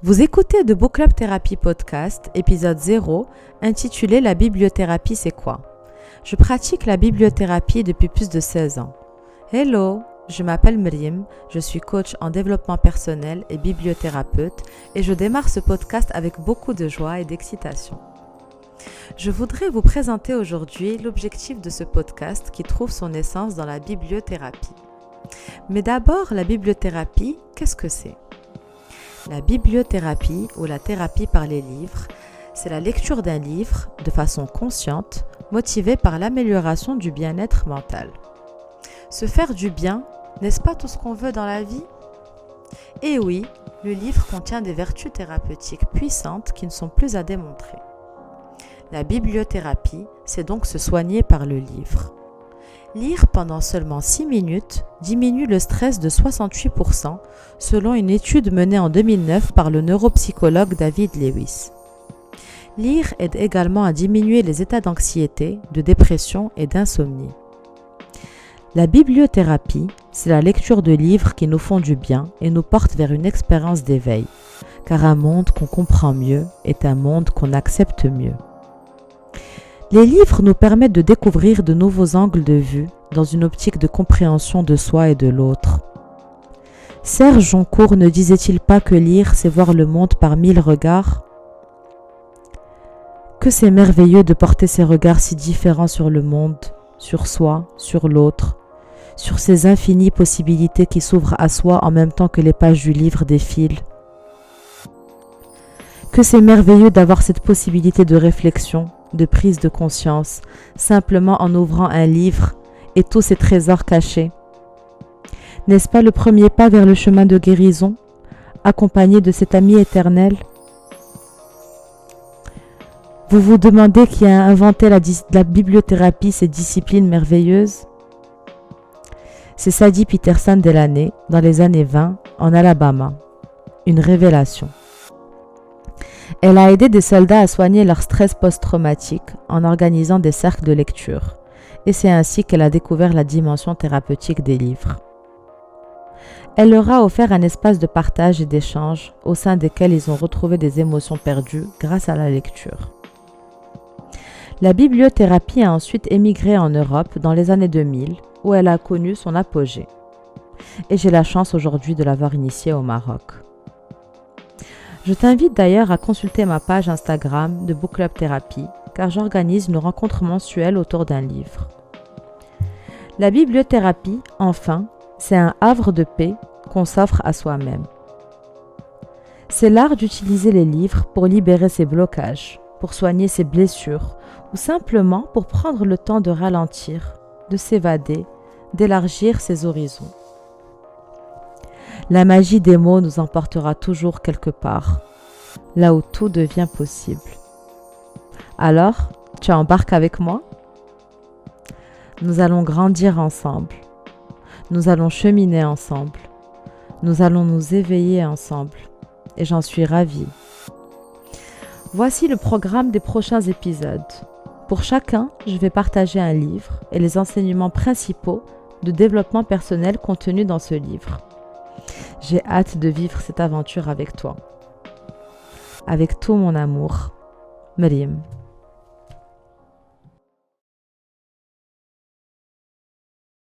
Vous écoutez The Book Club Therapy Podcast, épisode 0, intitulé La bibliothérapie, c'est quoi? Je pratique la bibliothérapie depuis plus de 16 ans. Hello, je m'appelle Mriem, je suis coach en développement personnel et bibliothérapeute et je démarre ce podcast avec beaucoup de joie et d'excitation. Je voudrais vous présenter aujourd'hui l'objectif de ce podcast qui trouve son essence dans la bibliothérapie. Mais d'abord, la bibliothérapie, qu'est-ce que c'est? La bibliothérapie ou la thérapie par les livres, c'est la lecture d'un livre de façon consciente, motivée par l'amélioration du bien-être mental. Se faire du bien, n'est-ce pas tout ce qu'on veut dans la vie? Et oui, le livre contient des vertus thérapeutiques puissantes qui ne sont plus à démontrer. La bibliothérapie, c'est donc se soigner par le livre. Lire pendant seulement 6 minutes diminue le stress de 68% selon une étude menée en 2009 par le neuropsychologue David Lewis. Lire aide également à diminuer les états d'anxiété, de dépression et d'insomnie. La bibliothérapie, c'est la lecture de livres qui nous font du bien et nous portent vers une expérience d'éveil, car un monde qu'on comprend mieux est un monde qu'on accepte mieux. Les livres nous permettent de découvrir de nouveaux angles de vue dans une optique de compréhension de soi et de l'autre. Serge Joncour ne disait-il pas que lire, c'est voir le monde par 1000 regards? Que c'est merveilleux de porter ces regards si différents sur le monde, sur soi, sur l'autre, sur ces infinies possibilités qui s'ouvrent à soi en même temps que les pages du livre défilent. Que c'est merveilleux d'avoir cette possibilité de réflexion, de prise de conscience, simplement en ouvrant un livre et tous ces trésors cachés. N'est-ce pas le premier pas vers le chemin de guérison, accompagné de cet ami éternel? Vous vous demandez qui a inventé la bibliothérapie, cette discipline merveilleuse? C'est Sadie Peterson Delaney, dans les années 20, en Alabama. Une révélation. Elle a aidé des soldats à soigner leur stress post-traumatique en organisant des cercles de lecture. Et c'est ainsi qu'elle a découvert la dimension thérapeutique des livres. Elle leur a offert un espace de partage et d'échange au sein desquels ils ont retrouvé des émotions perdues grâce à la lecture. La bibliothérapie a ensuite émigré en Europe dans les années 2000 où elle a connu son apogée. Et j'ai la chance aujourd'hui de l'avoir initiée au Maroc. Je t'invite d'ailleurs à consulter ma page Instagram de Book Club Therapy car j'organise une rencontre mensuelle autour d'un livre. La bibliothérapie, enfin, c'est un havre de paix qu'on s'offre à soi-même. C'est l'art d'utiliser les livres pour libérer ses blocages, pour soigner ses blessures ou simplement pour prendre le temps de ralentir, de s'évader, d'élargir ses horizons. La magie des mots nous emportera toujours quelque part, là où tout devient possible. Alors, tu embarques avec moi? Nous allons grandir ensemble. Nous allons cheminer ensemble. Nous allons nous éveiller ensemble. Et j'en suis ravie. Voici le programme des prochains épisodes. Pour chacun, je vais partager un livre et les enseignements principaux de développement personnel contenus dans ce livre. J'ai hâte de vivre cette aventure avec toi. Avec tout mon amour, Mriem.